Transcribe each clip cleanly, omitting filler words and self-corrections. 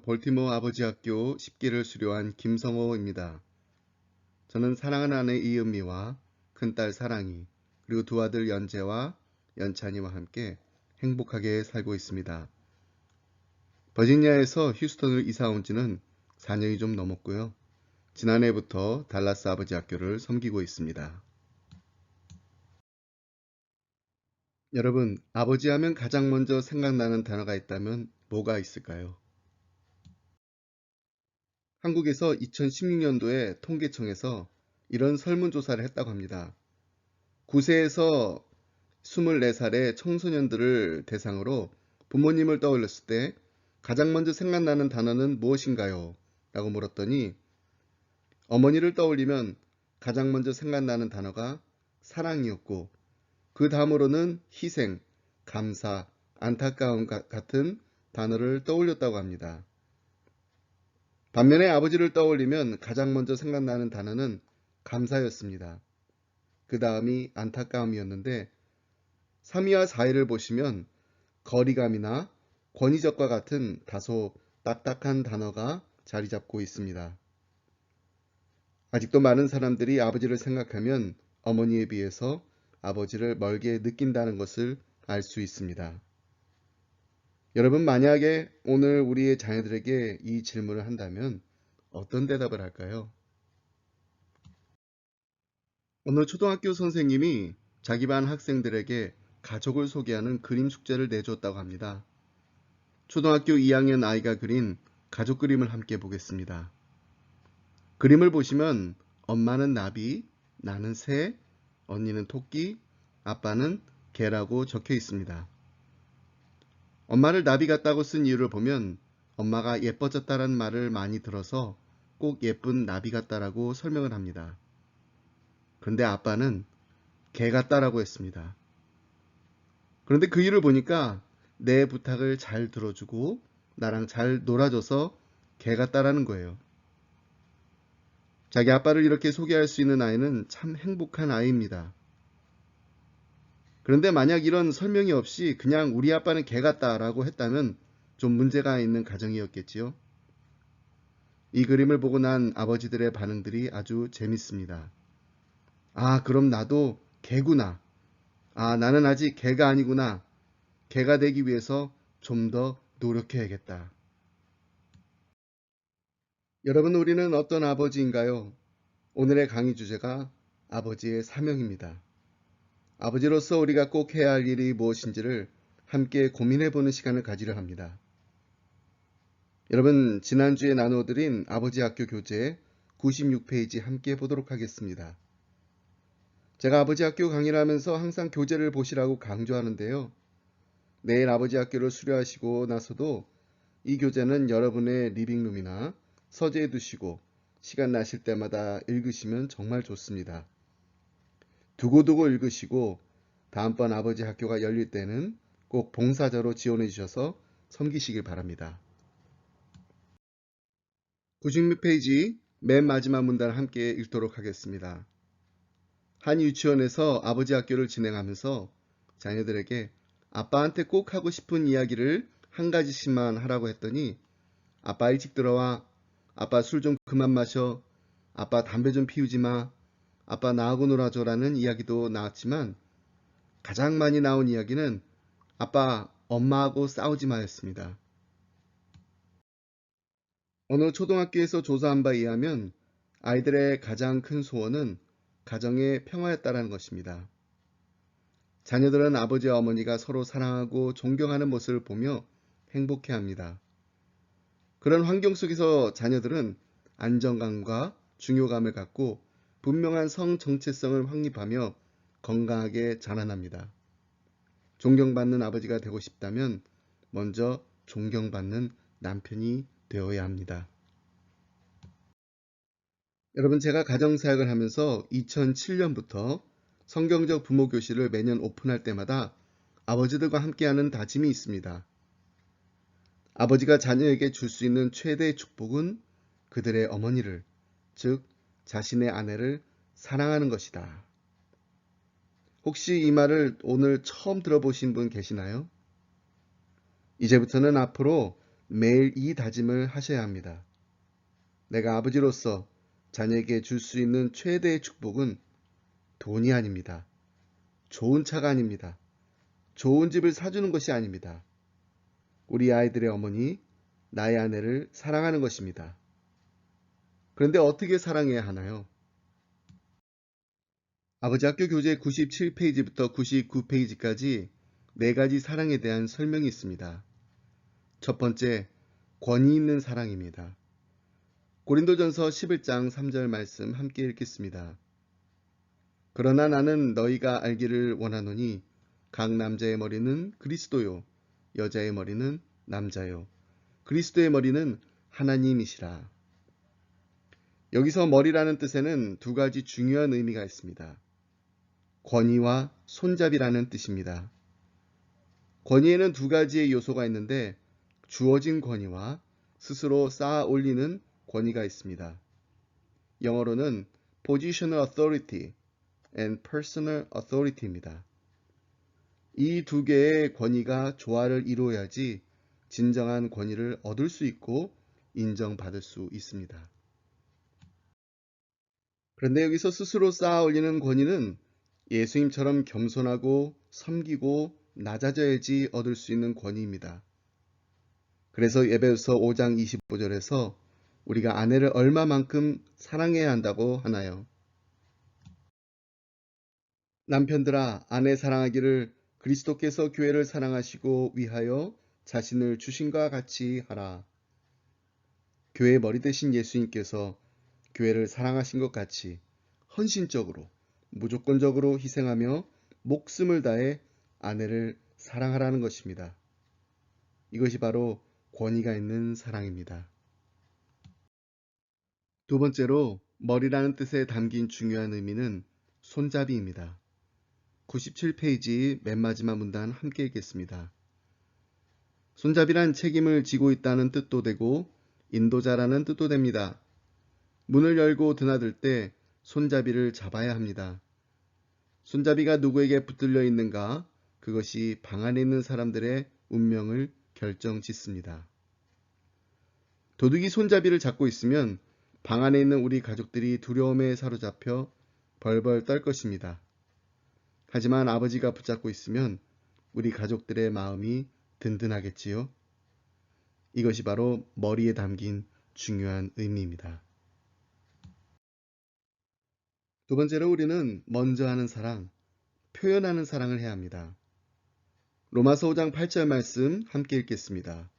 볼티모어 아버지 학교 10기를 수료한 김성호입니다. 저는 사랑하는 아내 이은미와 큰딸 사랑이 그리고 두 아들 연재와 연찬이와 함께 행복하게 살고 있습니다. 버지니아에서 휴스턴으로 이사 온 지는 4년이 좀 넘었고요. 지난해부터 달라스 아버지 학교를 섬기고 있습니다. 여러분, 아버지 하면 가장 먼저 생각나는 단어가 있다면 뭐가 있을까요? 한국에서 2016년도에 통계청에서 이런 설문조사를 했다고 합니다. 9세에서 24살의 청소년들을 대상으로 부모님을 떠올렸을 때 가장 먼저 생각나는 단어는 무엇인가요? 라고 물었더니 어머니를 떠올리면 가장 먼저 생각나는 단어가 사랑이었고 그 다음으로는 희생, 감사, 안타까움 같은 단어를 떠올렸다고 합니다. 반면에 아버지를 떠올리면 가장 먼저 생각나는 단어는 감사였습니다. 그 다음이 안타까움이었는데 3위와 4위를 보시면 거리감이나 권위적과 같은 다소 딱딱한 단어가 자리 잡고 있습니다. 아직도 많은 사람들이 아버지를 생각하면 어머니에 비해서 아버지를 멀게 느낀다는 것을 알 수 있습니다. 여러분, 만약에 오늘 우리의 자녀들에게 이 질문을 한다면 어떤 대답을 할까요? 오늘 초등학교 선생님이 자기 반 학생들에게 가족을 소개하는 그림 숙제를 내줬다고 합니다. 초등학교 2학년 아이가 그린 가족 그림을 함께 보겠습니다. 그림을 보시면 엄마는 나비, 나는 새, 언니는 토끼, 아빠는 개라고 적혀 있습니다. 엄마를 나비 같다고 쓴 이유를 보면 엄마가 예뻐졌다는 말을 많이 들어서 꼭 예쁜 나비 같다라고 설명을 합니다. 그런데 아빠는 개 같다라고 했습니다. 그런데 그 이유를 보니까 내 부탁을 잘 들어주고 나랑 잘 놀아줘서 개 같다라는 거예요. 자기 아빠를 이렇게 소개할 수 있는 아이는 참 행복한 아이입니다. 그런데 만약 이런 설명이 없이 그냥 우리 아빠는 개 같다라고 했다면 좀 문제가 있는 가정이었겠지요. 이 그림을 보고 난 아버지들의 반응들이 아주 재밌습니다. 아, 그럼 나도 개구나. 아, 나는 아직 개가 아니구나. 개가 되기 위해서 좀 더 노력해야겠다. 여러분, 우리는 어떤 아버지인가요? 오늘의 강의 주제가 아버지의 사명입니다. 아버지로서 우리가 꼭 해야 할 일이 무엇인지를 함께 고민해보는 시간을 가지려 합니다. 여러분, 지난주에 나눠드린 아버지 학교 교재 96페이지 함께 보도록 하겠습니다. 제가 아버지 학교 강의를 하면서 항상 교재를 보시라고 강조하는데요. 내일 아버지 학교를 수료하시고 나서도 이 교재는 여러분의 리빙룸이나 서재에 두시고 시간 나실 때마다 읽으시면 정말 좋습니다. 두고두고 읽으시고 다음번 아버지 학교가 열릴 때는 꼭 봉사자로 지원해 주셔서 섬기시길 바랍니다. 96페이지 맨 마지막 문단을 함께 읽도록 하겠습니다. 한 유치원에서 아버지 학교를 진행하면서 자녀들에게 아빠한테 꼭 하고 싶은 이야기를 한 가지씩만 하라고 했더니 아빠 일찍 들어와, 아빠 술 좀 그만 마셔, 아빠 담배 좀 피우지 마, 아빠 나하고 놀아줘라는 이야기도 나왔지만 가장 많이 나온 이야기는 아빠 엄마하고 싸우지 마였습니다. 어느 초등학교에서 조사한 바에 의하면 아이들의 가장 큰 소원은 가정의 평화였다는 것입니다. 자녀들은 아버지와 어머니가 서로 사랑하고 존경하는 모습을 보며 행복해합니다. 그런 환경 속에서 자녀들은 안정감과 중요감을 갖고 분명한 성 정체성을 확립하며 건강하게 자라납니다. 존경받는 아버지가 되고 싶다면 먼저 존경받는 남편이 되어야 합니다. 여러분, 제가 가정사역을 하면서 2007년부터 성경적 부모 교실을 매년 오픈할 때마다 아버지들과 함께하는 다짐이 있습니다. 아버지가 자녀에게 줄 수 있는 최대의 축복은 그들의 어머니를, 즉 자신의 아내를 사랑하는 것이다. 혹시 이 말을 오늘 처음 들어보신 분 계시나요? 이제부터는 앞으로 매일 이 다짐을 하셔야 합니다. 내가 아버지로서 자녀에게 줄 수 있는 최대의 축복은 돈이 아닙니다. 좋은 차가 아닙니다. 좋은 집을 사주는 것이 아닙니다. 우리 아이들의 어머니, 나의 아내를 사랑하는 것입니다. 그런데 어떻게 사랑해야 하나요? 아버지 학교 교재 97페이지부터 99페이지까지 네 가지 사랑에 대한 설명이 있습니다. 첫 번째, 권위 있는 사랑입니다. 고린도전서 11장 3절 말씀 함께 읽겠습니다. 그러나 나는 너희가 알기를 원하노니 각 남자의 머리는 그리스도요, 여자의 머리는 남자요, 그리스도의 머리는 하나님이시라. 여기서 머리라는 뜻에는 두 가지 중요한 의미가 있습니다. 권위와 손잡이라는 뜻입니다. 권위에는 두 가지의 요소가 있는데 주어진 권위와 스스로 쌓아 올리는 권위가 있습니다. 영어로는 positional authority and personal authority입니다. 이 두 개의 권위가 조화를 이루어야지 진정한 권위를 얻을 수 있고 인정받을 수 있습니다. 그런데 여기서 스스로 쌓아 올리는 권위는 예수님처럼 겸손하고 섬기고 낮아져야지 얻을 수 있는 권위입니다. 그래서 에베소서 5장 25절에서 우리가 아내를 얼마만큼 사랑해야 한다고 하나요? 남편들아, 아내 사랑하기를 그리스도께서 교회를 사랑하시고 위하여 자신을 주신과 같이 하라. 교회의 머리 대신 예수님께서 교회를 사랑하신 것 같이 헌신적으로, 무조건적으로 희생하며 목숨을 다해 아내를 사랑하라는 것입니다. 이것이 바로 권위가 있는 사랑입니다. 두 번째로 머리라는 뜻에 담긴 중요한 의미는 손잡이입니다. 97페이지 맨 마지막 문단 함께 읽겠습니다. 손잡이란 책임을 지고 있다는 뜻도 되고 인도자라는 뜻도 됩니다. 문을 열고 드나들 때 손잡이를 잡아야 합니다. 손잡이가 누구에게 붙들려 있는가, 그것이 방 안에 있는 사람들의 운명을 결정짓습니다. 도둑이 손잡이를 잡고 있으면 방 안에 있는 우리 가족들이 두려움에 사로잡혀 벌벌 떨 것입니다. 하지만 아버지가 붙잡고 있으면 우리 가족들의 마음이 든든하겠지요. 이것이 바로 머리에 담긴 중요한 의미입니다. 두 번째로 우리는 먼저 하는 사랑, 표현하는 사랑을 해야 합니다. 로마서 5장 8절 말씀 함께 읽겠습니다.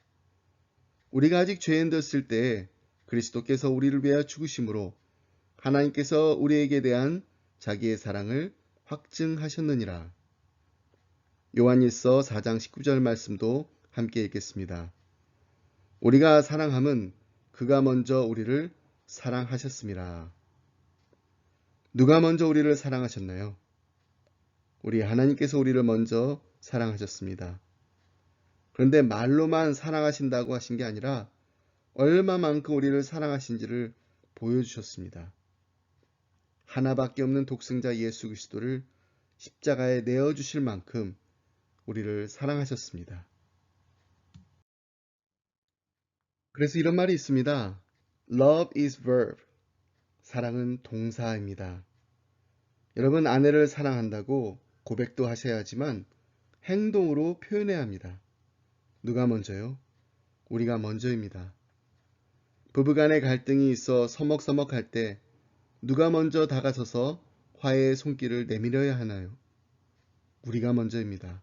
우리가 아직 죄인 되었을 때에 그리스도께서 우리를 위하여 죽으심으로 하나님께서 우리에게 대한 자기의 사랑을 확증하셨느니라. 요한일서 4장 19절 말씀도 함께 읽겠습니다. 우리가 사랑함은 그가 먼저 우리를 사랑하셨습니다. 누가 먼저 우리를 사랑하셨나요? 우리 하나님께서 우리를 먼저 사랑하셨습니다. 그런데 말로만 사랑하신다고 하신 게 아니라 얼마만큼 우리를 사랑하신지를 보여주셨습니다. 하나밖에 없는 독생자 예수 그리스도를 십자가에 내어주실 만큼 우리를 사랑하셨습니다. 그래서 이런 말이 있습니다. Love is verb. 사랑은 동사입니다. 여러분, 아내를 사랑한다고 고백도 하셔야 하지만 행동으로 표현해야 합니다. 누가 먼저요? 우리가 먼저입니다. 부부간의 갈등이 있어 서먹서먹할 때 누가 먼저 다가서서 화해의 손길을 내밀어야 하나요? 우리가 먼저입니다.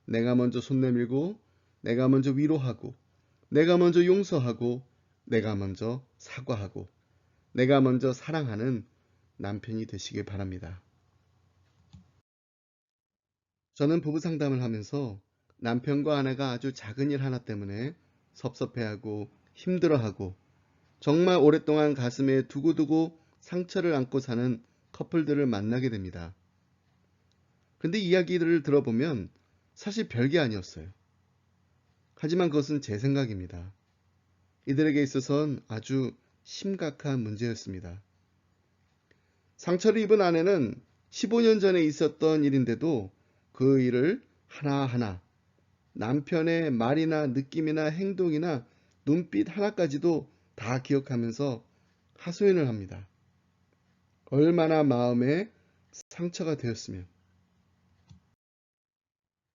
내가 먼저 손 내밀고, 내가 먼저 위로하고, 내가 먼저 용서하고, 내가 먼저 사과하고, 내가 먼저 사랑하는 남편이 되시길 바랍니다. 저는 부부 상담을 하면서 남편과 아내가 아주 작은 일 하나 때문에 섭섭해하고 힘들어하고 정말 오랫동안 가슴에 두고두고 상처를 안고 사는 커플들을 만나게 됩니다. 근데 이야기들을 들어보면 사실 별게 아니었어요. 하지만 그것은 제 생각입니다. 이들에게 있어서는 아주 심각한 문제였습니다. 상처를 입은 아내는 15년 전에 있었던 일인데도 그 일을 하나하나 남편의 말이나 느낌이나 행동이나 눈빛 하나까지도 다 기억하면서 하소연을 합니다. 얼마나 마음에 상처가 되었으면.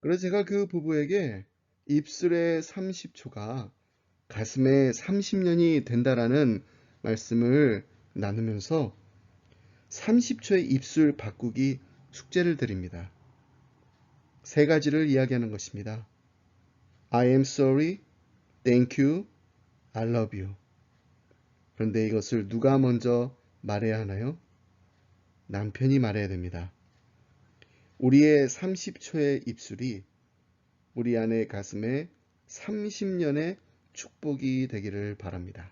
그래서 제가 그 부부에게 입술의 30초가 가슴에 30년이 된다라는 말씀을 나누면서 30초의 입술 바꾸기 숙제를 드립니다. 세 가지를 이야기하는 것입니다. I am sorry, thank you, I love you. 그런데 이것을 누가 먼저 말해야 하나요? 남편이 말해야 됩니다. 우리의 30초의 입술이 우리 아내의 가슴에 30년의 축복이 되기를 바랍니다.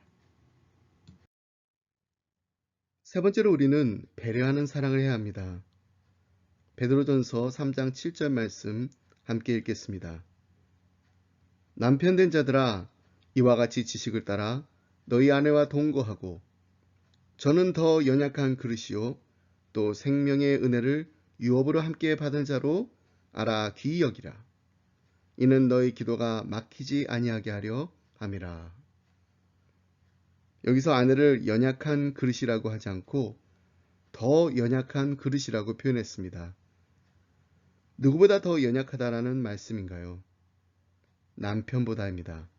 세 번째로 우리는 배려하는 사랑을 해야 합니다. 베드로전서 3장 7절 말씀 함께 읽겠습니다. 남편 된 자들아 이와 같이 지식을 따라 너희 아내와 동거하고 저는 더 연약한 그릇이요 또 생명의 은혜를 유업으로 함께 받은 자로 알아 귀히 여기라. 이는 너희 기도가 막히지 아니하게 하려 함이라. 여기서 아내를 연약한 그릇이라고 하지 않고 더 연약한 그릇이라고 표현했습니다. 누구보다 더 연약하다라는 말씀인가요? 남편보다입니다.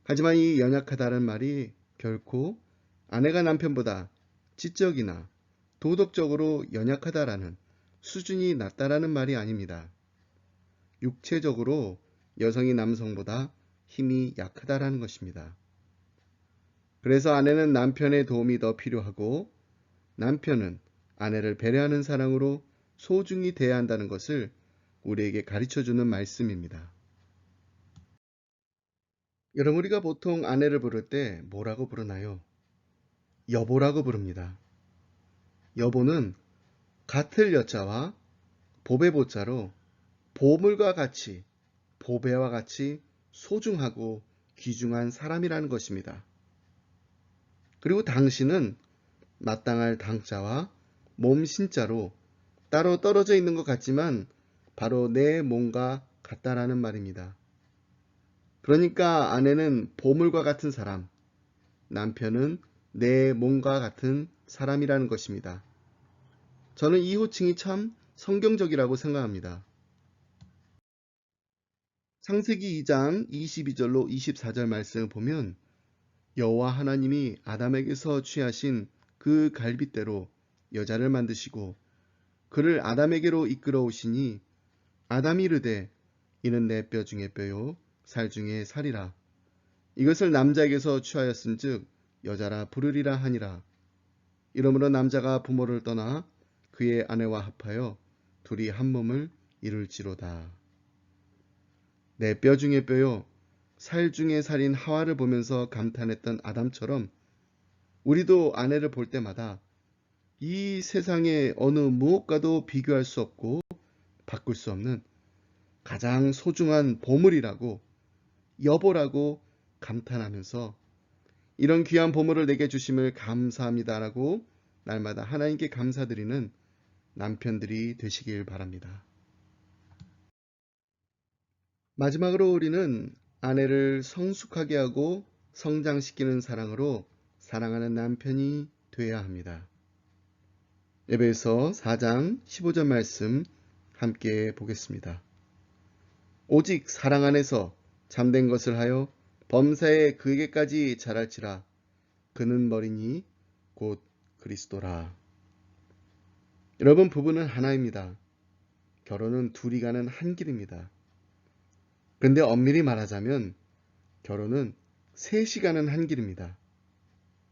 하지만 이 연약하다는 말이 결코 아내가 남편보다 지적이나 도덕적으로 연약하다라는 수준이 낮다라는 말이 아닙니다. 육체적으로 여성이 남성보다 힘이 약하다라는 것입니다. 그래서 아내는 남편의 도움이 더 필요하고 남편은 아내를 배려하는 사랑으로 소중히 대해야 한다는 것을 우리에게 가르쳐주는 말씀입니다. 여러분 우리가 보통 아내를 부를 때 뭐라고 부르나요? 여보라고 부릅니다. 여보는 같을 여자와 보배 보자로 보물과 같이 보배와 같이 소중하고 귀중한 사람이라는 것입니다. 그리고 당신은 마땅할 당자와 몸 신자로 따로 떨어져 있는 것 같지만 바로 내 몸과 같다라는 말입니다. 그러니까 아내는 보물과 같은 사람, 남편은 내 몸과 같은 사람이라는 것입니다. 저는 이 호칭이 참 성경적이라고 생각합니다. 창세기 2장 22절로 24절 말씀을 보면 여호와 하나님이 아담에게서 취하신 그 갈빗대로 여자를 만드시고 그를 아담에게로 이끌어 오시니 아담이 이르되 이는 내 뼈 중에 뼈요 살 중에 살이라 이것을 남자에게서 취하였은즉 여자라 부르리라 하니라. 이러므로 남자가 부모를 떠나 그의 아내와 합하여 둘이 한 몸을 이룰지로다. 내 뼈 중에 뼈요 살 중에 살인 하와를 보면서 감탄했던 아담처럼 우리도 아내를 볼 때마다 이 세상의 어느 무엇과도 비교할 수 없고 바꿀 수 없는 가장 소중한 보물이라고 여보라고 감탄하면서 이런 귀한 보물을 내게 주심을 감사합니다라고 날마다 하나님께 감사드리는 남편들이 되시길 바랍니다. 마지막으로 우리는 아내를 성숙하게 하고 성장시키는 사랑으로 사랑하는 남편이 되어야 합니다. 에베소 4장 15절 말씀 함께 보겠습니다. 오직 사랑 안에서 참된 것을 하여 범사에 그에게까지 자랄지라 그는 머리니 곧 그리스도라. 여러분 부부는 하나입니다. 결혼은 둘이 가는 한 길입니다. 그런데 엄밀히 말하자면 결혼은 셋이 가는 한 길입니다.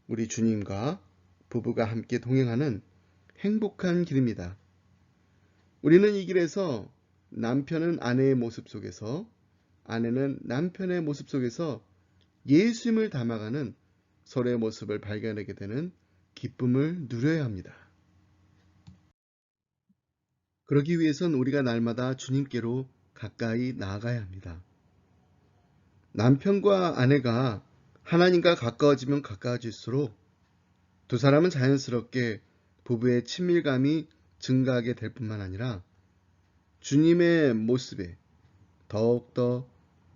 우리 주님과 부부가 함께 동행하는 행복한 길입니다. 우리는 이 길에서 남편은 아내의 모습 속에서 아내는 남편의 모습 속에서 예수님을 담아가는 서로의 모습을 발견하게 되는 기쁨을 누려야 합니다. 그러기 위해선 우리가 날마다 주님께로 가까이 나아가야 합니다. 남편과 아내가 하나님과 가까워지면 가까워질수록 두 사람은 자연스럽게 부부의 친밀감이 증가하게 될 뿐만 아니라 주님의 모습에 더욱더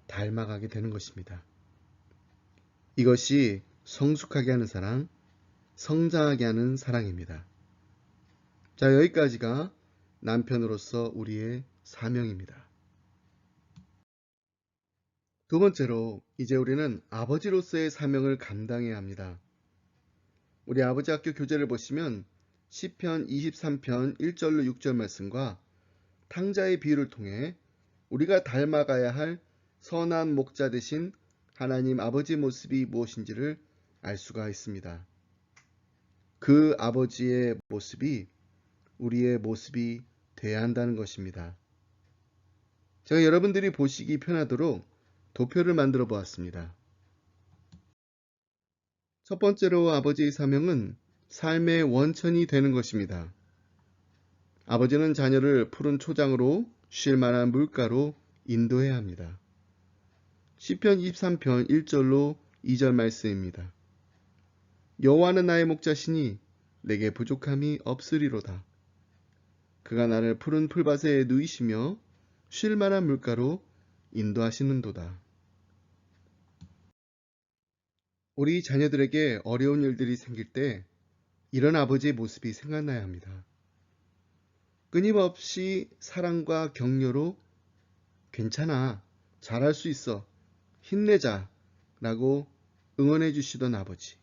닮아가게 되는 것입니다. 이것이 성숙하게 하는 사랑, 성장하게 하는 사랑입니다. 자, 여기까지가 남편으로서 우리의 사명입니다. 두 번째로, 이제 우리는 아버지로서의 사명을 감당해야 합니다. 우리 아버지 학교 교재를 보시면 시편 23편 1절로 6절 말씀과 탕자의 비유를 통해 우리가 닮아가야 할 선한 목자 되신 하나님 아버지 모습이 무엇인지를 알 수가 있습니다. 그 아버지의 모습이 우리의 모습이 돼야 한다는 것입니다. 제가 여러분들이 보시기 편하도록 도표를 만들어 보았습니다. 첫 번째로 아버지의 사명은 삶의 원천이 되는 것입니다. 아버지는 자녀를 푸른 초장으로 쉴 만한 물가로 인도해야 합니다. 시편 23편 1절로 2절 말씀입니다. 여호와는 나의 목자시니 내게 부족함이 없으리로다. 그가 나를 푸른 풀밭에 누이시며 쉴 만한 물가로 인도하시는도다. 우리 자녀들에게 어려운 일들이 생길 때 이런 아버지의 모습이 생각나야 합니다. 끊임없이 사랑과 격려로 괜찮아, 잘할 수 있어, 힘내자 라고 응원해 주시던 아버지.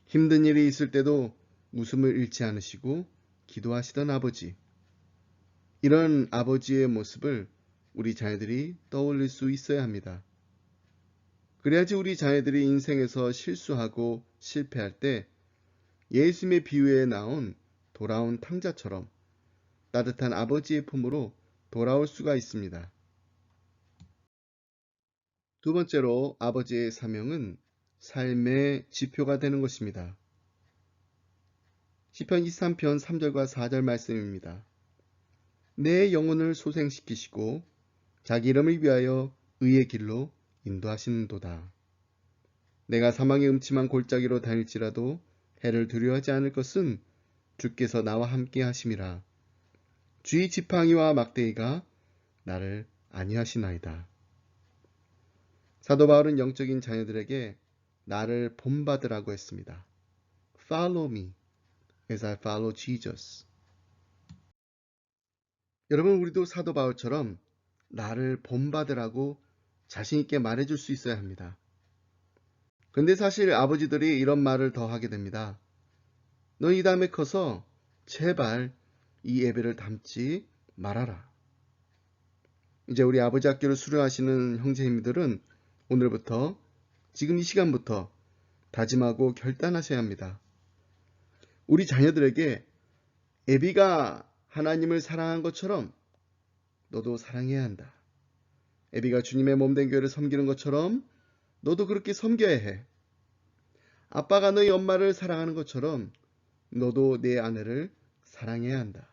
힘든 일이 있을 때도 웃음을 잃지 않으시고 기도하시던 아버지. 이런 아버지의 모습을 우리 자녀들이 떠올릴 수 있어야 합니다. 그래야지 우리 자녀들이 인생에서 실수하고 실패할 때 예수님의 비유에 나온 돌아온 탕자처럼 따뜻한 아버지의 품으로 돌아올 수가 있습니다. 두 번째로 아버지의 사명은 삶의 지표가 되는 것입니다. 시편 23편 3절과 4절 말씀입니다. 내 영혼을 소생시키시고 자기 이름을 위하여 의의 길로 인도하시는도다. 내가 사망의 음침한 골짜기로 다닐지라도 해를 두려워하지 않을 것은 주께서 나와 함께 하심이라. 주의 지팡이와 막대기가 나를 안위하시나이다. 사도 바울은 영적인 자녀들에게 나를 본받으라고 했습니다. Follow me as I follow Jesus. 여러분, 우리도 사도 바울처럼 나를 본받으라고 자신 있게 말해줄 수 있어야 합니다. 근데 사실 아버지들이 이런 말을 더 하게 됩니다. 너 이 다음에 커서 제발 이 예배를 담지 말아라. 이제 우리 아버지 학교를 수료하시는 형제님들은 오늘부터, 지금 이 시간부터 다짐하고 결단하셔야 합니다. 우리 자녀들에게 애비가 하나님을 사랑한 것처럼 너도 사랑해야 한다. 애비가 주님의 몸된 교회를 섬기는 것처럼 너도 그렇게 섬겨야 해. 아빠가 너희 엄마를 사랑하는 것처럼 너도 내 아내를 사랑해야 한다.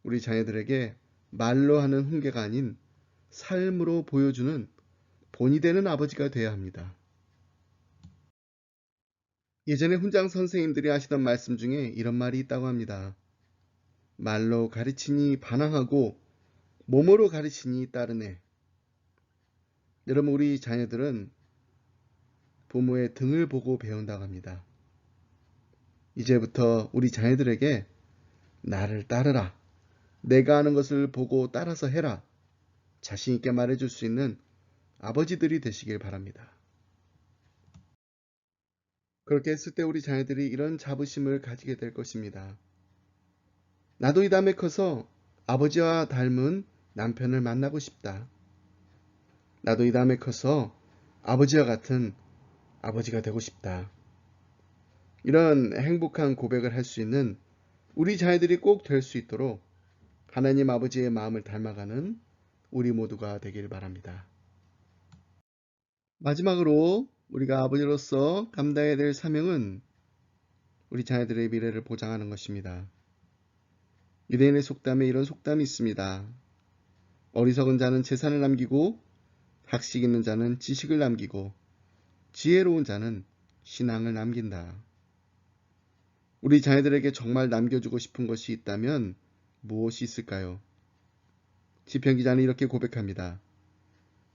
우리 자녀들에게 말로 하는 훈계가 아닌 삶으로 보여주는 본이 되는 아버지가 되어야 합니다. 예전에 훈장 선생님들이 하시던 말씀 중에 이런 말이 있다고 합니다. 말로 가르치니 반항하고 몸으로 가르치니 따르네. 여러분, 우리 자녀들은 부모의 등을 보고 배운다고 합니다. 이제부터 우리 자녀들에게 나를 따르라. 내가 하는 것을 보고 따라서 해라. 자신 있게 말해줄 수 있는 아버지들이 되시길 바랍니다. 그렇게 했을 때 우리 자녀들이 이런 자부심을 가지게 될 것입니다. 나도 이 다음에 커서 아버지와 닮은 남편을 만나고 싶다. 나도 이 다음에 커서 아버지와 같은 아버지가 되고 싶다. 이런 행복한 고백을 할 수 있는 우리 자녀들이 꼭 될 수 있도록 하나님 아버지의 마음을 닮아가는 우리 모두가 되길 바랍니다. 마지막으로 우리가 아버지로서 감당해야 될 사명은 우리 자녀들의 미래를 보장하는 것입니다. 유대인의 속담에 이런 속담이 있습니다. 어리석은 자는 재산을 남기고 학식 있는 자는 지식을 남기고 지혜로운 자는 신앙을 남긴다. 우리 자녀들에게 정말 남겨주고 싶은 것이 있다면 무엇이 있을까요? 시편 기자는 이렇게 고백합니다.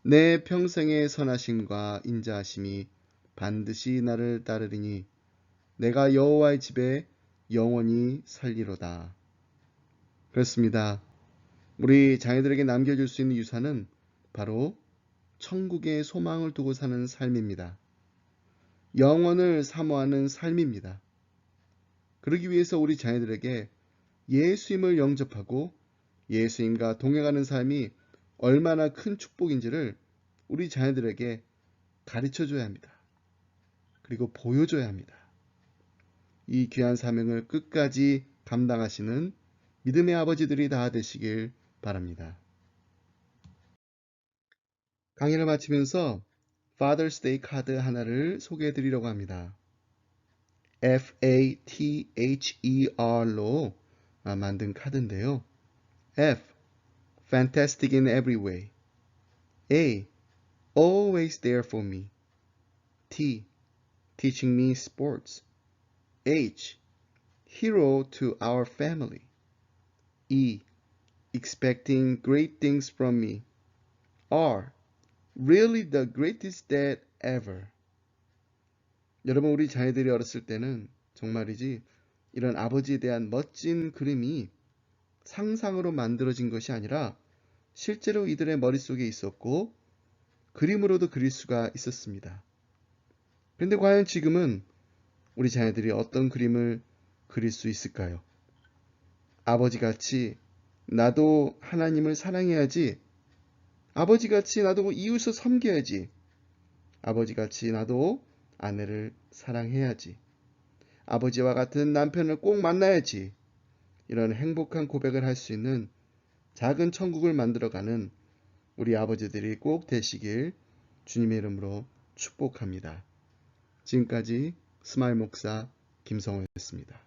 내 평생의 선하심과 인자하심이 반드시 나를 따르리니 내가 여호와의 집에 영원히 살리로다. 그렇습니다. 우리 자녀들에게 남겨줄 수 있는 유산은 바로 천국의 소망을 두고 사는 삶입니다. 영원을 사모하는 삶입니다. 그러기 위해서 우리 자녀들에게 예수님을 영접하고 예수님과 동행하는 삶이 얼마나 큰 축복인지를 우리 자녀들에게 가르쳐줘야 합니다. 그리고 보여줘야 합니다. 이 귀한 사명을 끝까지 감당하시는 믿음의 아버지들이 다 되시길 바랍니다. 강의를 마치면서 Father's Day 카드 하나를 소개해 드리려고 합니다. FATHER로 만든 카드인데요. F. Fantastic in every way. A. Always there for me. T. Teaching me sports. H. Hero to our family. E. Expecting great things from me. R. Really the greatest dad ever. 여러분, 우리 자녀들이 어렸을 때는 정말이지 이런 아버지에 대한 멋진 그림이 상상으로 만들어진 것이 아니라 실제로 이들의 머릿속에 있었고 그림으로도 그릴 수가 있었습니다. 그런데 과연 지금은 우리 자녀들이 어떤 그림을 그릴 수 있을까요? 아버지같이 나도 하나님을 사랑해야지. 아버지같이 나도 이웃을 섬겨야지. 아버지같이 나도 아내를 사랑해야지. 아버지와 같은 남편을 꼭 만나야지. 이런 행복한 고백을 할 수 있는 작은 천국을 만들어가는 우리 아버지들이 꼭 되시길 주님의 이름으로 축복합니다. 지금까지 스마일 목사 김성호였습니다.